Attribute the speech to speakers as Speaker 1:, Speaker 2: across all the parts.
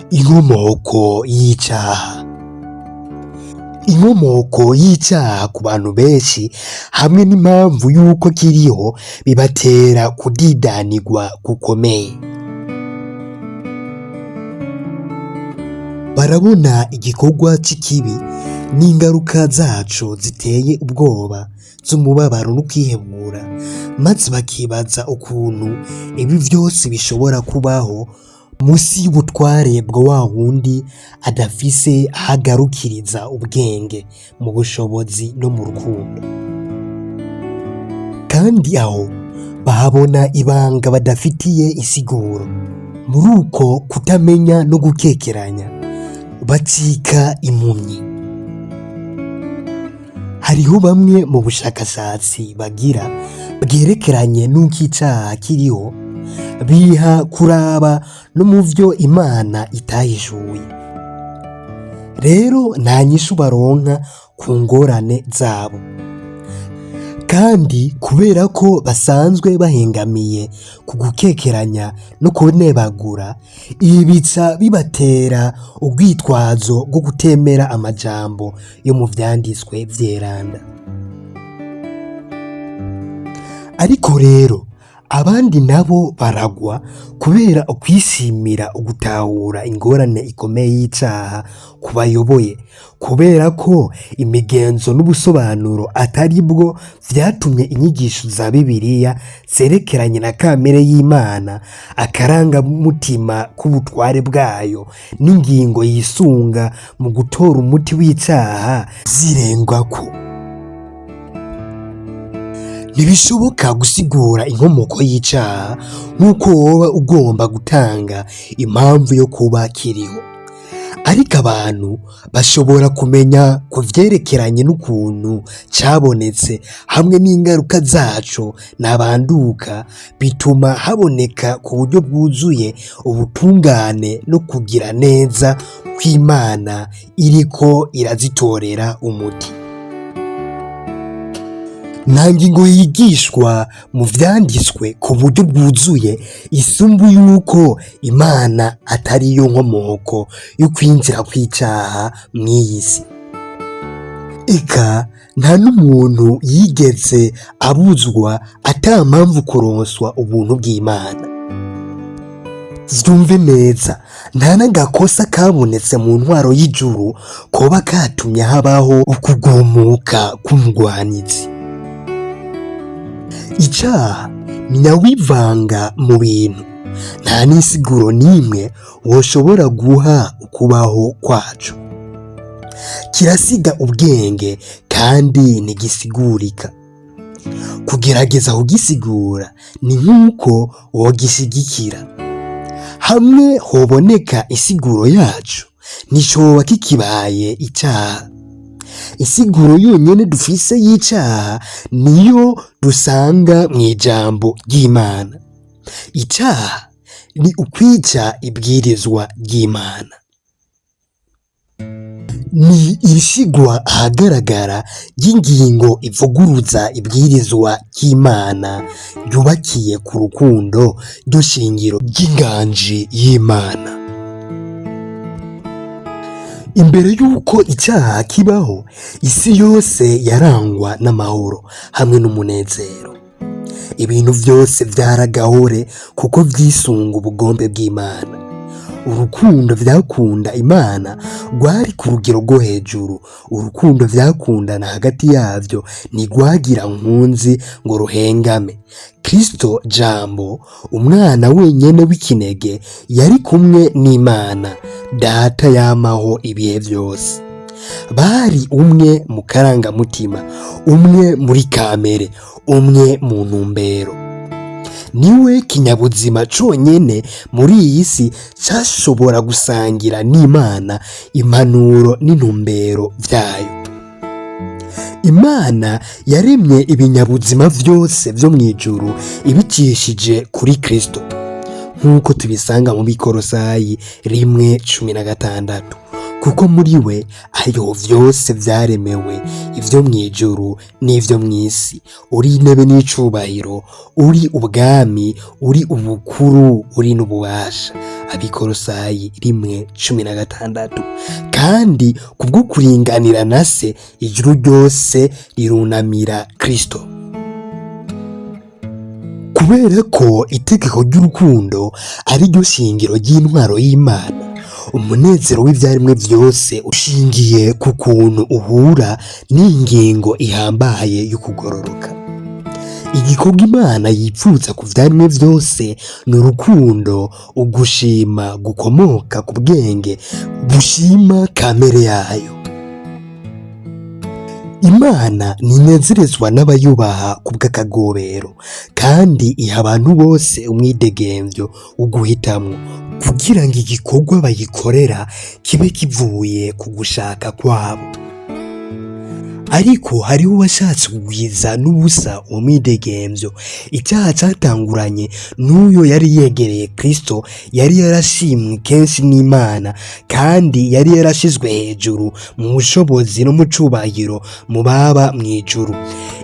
Speaker 1: Inkomoko y'icaha. Inkomoko y'icaha ku bantu benshi hamwe n'impamvu y'uko kiriho bibatera kudidanirwa gukomeye. Barabona igikorwa c'ikibi n'ingaruka zaco ziteye ubwoba z'umubabaro n'ukwihebura, maze bakibaza ukuntu ibi vyose bishobora kubaho musi y'ubutware bwa wa wundi adafise aho agarukiriza ubwenge mu bushobozi no mu rukundo. Kandi aho bahabona ibanga badafitiye insiguro. Muri uko kutamenya no gukekeranya bacika impumyi. Hariho bamwe mu bushakashatsi bagira bwerekeranye n'uko icaha kiriho, biha kuraba no mu vyo Imana itahishuye. Rero nta nyishu baronka ku ngorane zabo, kandi kubera ko basanzwe bahengamiye ku gukekeranya no kunebagura, ibi bica bibatera urwitwazo rwo gutemera amajambo yo mu vyanditswe vyeranda. Ariko rero abandi nabo baragwa kubera ukwishimira ugutahura ingorane ikomeye y'icaha ku bayoboye, kubera ko imigenzo n'ubusobanuro atari bwo vyatumye inyigisho za Bibiliya zerekeranye na kamere y'Imana, akarangamutima k'ubutware bwayo n'ingingo yisunga mu gutora umuti w'icaha zirengwako. Ntibishoboka gusigura inkomoko y'icaha nk'uko woba ugomba gutanga impamvu yo kuba kiriho. Ariko abantu bashobora kumenya ku vyerekeranye n'ukuntu cabonetse hamwe n'ingaruka zaco ntabanduka, bituma haboneka ku buryo bwuzuye ubutungane no kugira neza kw'Imana iriko irazitorera umuti. Nta ngingo yigishwa mu vyanditswe ku buryo bwuzuye isumbu yuko Imana atari yo nkomoko yo kwinjira kw'icaha mw'iyi si. Eka nta n'umuntu yigeze abuzwa ata mpamvu kuronswa ubuntu bw'Imana. Vyumve neza, nta n'agakosa kabonetse mu ntwaro y'ijuru koba katumye habaho ukugumuka k'umugwanizi. Icaha ni nyawivanga mu bintu, nta n'insiguro n'imwe woshobora guha ukubaho kwaco. Kirasiga ubwenge kandi ntigisigurika. Kugerageza kugisigura ni nk'uko wogishigikira. Hamwe hoboneka insiguro yaco, nticoba kikibaye icaha. Insiguro yonyene dufise y'icaha niyo dusanga mw'ijambo ry'Imana. Icaha ni ukwica ibwirizwa ry'Imana. Ni irishigwa ahagaragara ry'ingingo ivuguruza ibwirizwa ry'Imana ryubakiye ku rukundo ryo shingiro ry'inganji y'Imana. Imbere y'uko icaha kibaho, isi yose yarangwa n'amahoro hamwe n'umunezero. Ibintu vyose vyaragahore kuko vyisunga ubugombe bw'Imana. Urukundo vyakunda Imana rwari ku rugero rwo hejuru. Urukundo vyakundana hagati yavyo ntigwagira nkunzi ngo ruhengame. Kristo Jambo, umwana wenyene w'ikinege, yari kumwe n'Imana Data yamaho ibihe vyose. Bari umwe mu karangamutima, umwe muri kamere, umwe mu ntumbero. Niwe kinyabuzima conyene muri iyi si cashobora gusangira n'Imana impanuro n'intumbero vyayo. Imana yaremye ibinyabuzima vyose vyo mw'ijuru ibicishije kuri Kristo, nk'uko tubisanga mu Bikolosayi 1:16. kuko muri we ariho vyose vyaremewe, ivyo mw'ijuru n'ivyo mw'isi. Uri intebe n'icubahiro, uri ubwami, uri ubukuru, uri n'ububasha. Abikolosayi 1:16. Kandi kubwo kuringanira na se, ijuru ryose rirunamira Kristo. Kubera ko itegeko ry'urukundo ari ryo shingiro ry'intwaro y'Imana, umunezero w'ivyaremwe vyose ushingiye ku kuntu uhura n'ingingo ihambaye y'ukugororoka. Igikorwa Imana yipfuza ku vyaremwe vyose ni urukundo, ugushima gukomoka ku bwenge bushima kamere yayo. Imana ninezerezwa n'abayubaha ku bw'akagobero, kandi iha abantu bose umwidegemvyo wo guhitamwo, kugira ngo igikorwa bayikorera kibe kivuye ku gushaka kwabo. Ariko hariho uwashatse kugwiza n'ubusa uwo mwidegemvyo. Icyaha catanguranye n'uyo yari yegereye Kristo, yari yarashimwe kenshi n'Imana, kandi yari yarashizwe hejuru mu bushobozi no mu cubahiro mu baba mw'ijuru.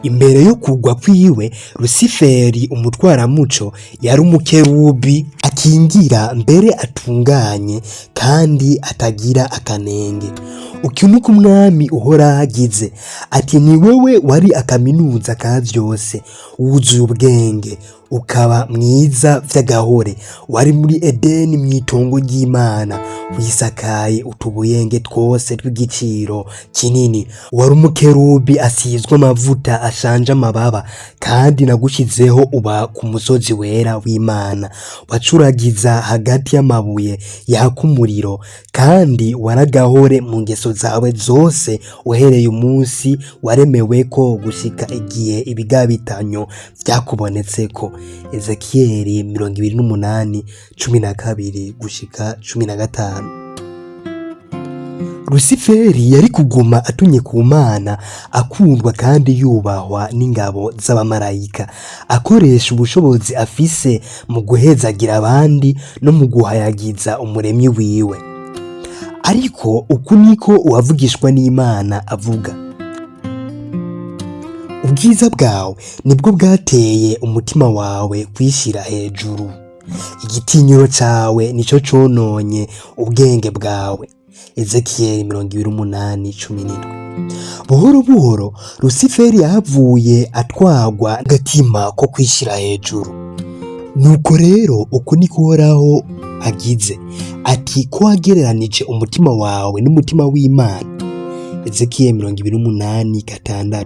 Speaker 1: Imbere yo kugwa kwiwe, Lusiferi umutwaramuco yari umukerubi akingira, mbere atunganye kandi atagira akanenge. Uku niko umwami uhoraho agize ati: ni wewe wari akaminuza ka vyose, wuzuye ubwenge, ukaba mwiza vy'agahore, wari muri Edeni mw'itongo ry'Imana, wisakaye utubuyenge twose tw'igiciro kinini. Wari umukerubi asizwe amavuta ashanje amababa, kandi nagushizeho uba ku musozi wera w'Imana. Wacuragiza hagati y'amabuye yaka umuriro, kandi waragahore mu ngeso zawe zose uhereye umunsi waremeweko gushika igihe ibigabitanyo vyakubonetseko. Ezekiyeli 28:12-15. Lusiferi yari kuguma atunye ku Mana, akundwa kandi yubahwa n'ingabo z'abamarayika, akoresha ubushobozi afise mu guhezagira abandi no mu guhayagiza umuremyi wiwe. Ariko uku niko uwavugishwa n'Imana avuga: ubwiza bwawe nibwo bwateye umutima wawe kwishira hejuru, igitinyiro cawe nico cononye ubwenge bwawe. Ezekiyeli 28:17. Buhoro buhoro Lusiferi yahavuye atwagwa n'agatima ko kwishira hejuru. Nuko rero uku niko Uhoraho agize ati: ko wagereranije umutima wawe n'umutima w'Imana. Ezekiyeli 28:6.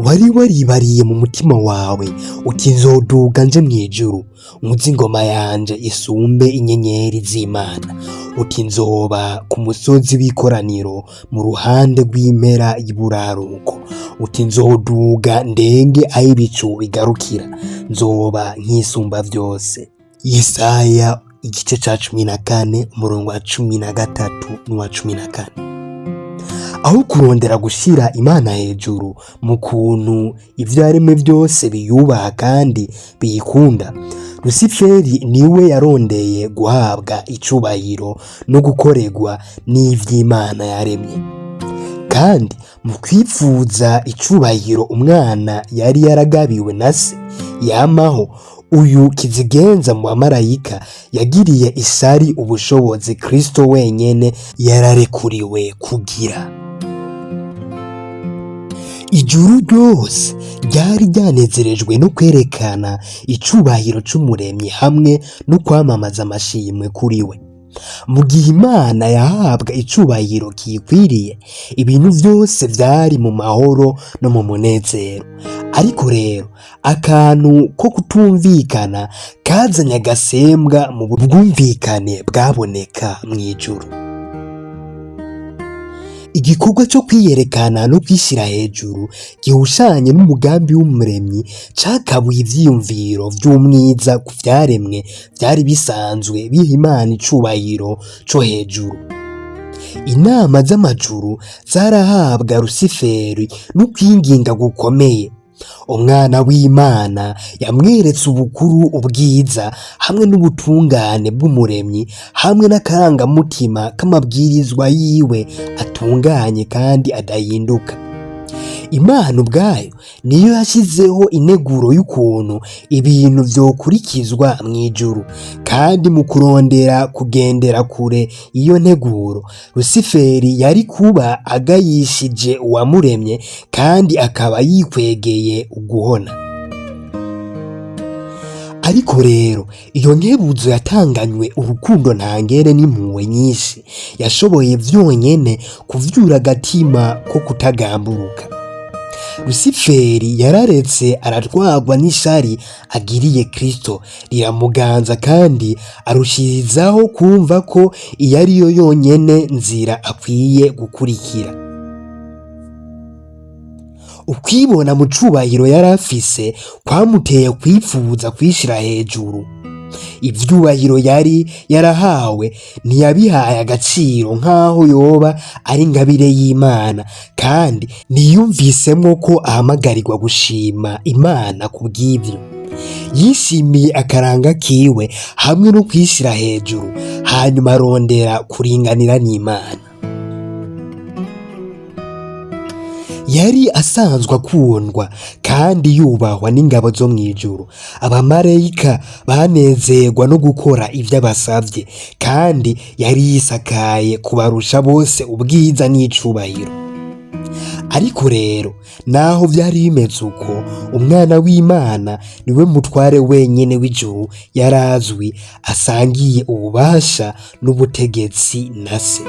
Speaker 1: Wari waribariye mu mutima wawe uti: nzoduga nje mw'ijuru, nkuze ingoma yanje isumbe inyenyeri z'Imana. Uti: nzoba ku musozi w'ikoraniro mu ruhande rw'impera y'iburaruko. Uti: nzoduga ndenge aho ibicu bigarukira, nzoba nk'isumba vyose. Yesaya 14:13-14. Aho kurondera gushira Imana hejuru mu kuntu ivyaremwe vyose biyubaha kandi biyikunda, Lusiferi niwe yarondeye guhabwa icubahiro no gukorerwa n'ivy'Imana yaremye. Kandi mu kwipfuza icubahiro umwana yari yaragabiwe na se yamaho, uyu kizigenza mu bamarayika yagiriye isari ubushobozi Kristo wenyene yararekuriwe kugira. Ijuru ryose ryari ryanezerejwe no kwerekana icubahiro c'umuremyi hamwe no kwamamaza amashimwe kuri we. Mu gihe Imana yahabwa icubahiro kiyikwiriye, ibintu vyose vyari mu mahoro no mu munezero. Ariko rero akantu ko kutumvikana kazanye agasembwa mu bwumvikane bwaboneka mw'ijuru. Igikorwa cyo kwiyerekana no kwishira hejuru gihushanye n'umugambi w'umuremyi cakabuye ivyiyumviro vy'umwiza ku vyaremwe vyari bisanzwe biha Imana icubahiro co hejuru. Inama z'amajuru zarahabwa Lusiferi no kwinginga gukomeye. Umwana w'Imana yamweretse ubukuru, ubwiza hamwe n'ubutungane bw'Umuremyi hamwe n'akarangamutima k'amabwirizwa yiwe atunganye kandi adahinduka. Imana ubwayo niyo yashyizeho integuro y'ukuntu ibintu vyokurikizwa mw'ijuru, kandi mu kurondera kugendera kure iyo nteguro, Lusiferi yari kuba agayishije uwamuremye kandi akaba yikwegeye uguhona. Ariko rero iyo nkebuzo yatanganywe urukundo ntangere n'impuhwe nyinshi, yashoboye vyonyene kuvyura agatima ko kutagamburuka. Lusiferi yararetse aratwarwa n'ishari agiriye Kristo riramuganza, kandi arushirizaho kumva ko iyo ariyo yonyene nzira akwiye gukurikira. Ukwibona mu cubahiro yari afise kwamuteye kwipfuza kwishira hejuru. Ivyubahiro yari yarahawe ntiyabihaye agaciro nk'aho yoba ari ingabire y'Imana, kandi ntiyumvisemwo ko ahamagarirwa gushima Imana ku bw'ivyo. Yishimiye akaranga kiwe hamwe no kwishira hejuru, hanyuma arondera kuringanira n'Imana. Yari asanzwe akundwa kandi yubahwa n'ingabo zo mw'ijuru. Abamarayika banezerwa no gukora ivyo abasavye, kandi yari yisakaye kubarusha bose ubwiza n'icubahiro. Ariko rero naho vyari bimeze uko, umwana w'Imana niwe mutware wenyene w'ijuru yarazwi, asangiye ububasha n'ubutegetsi na Se.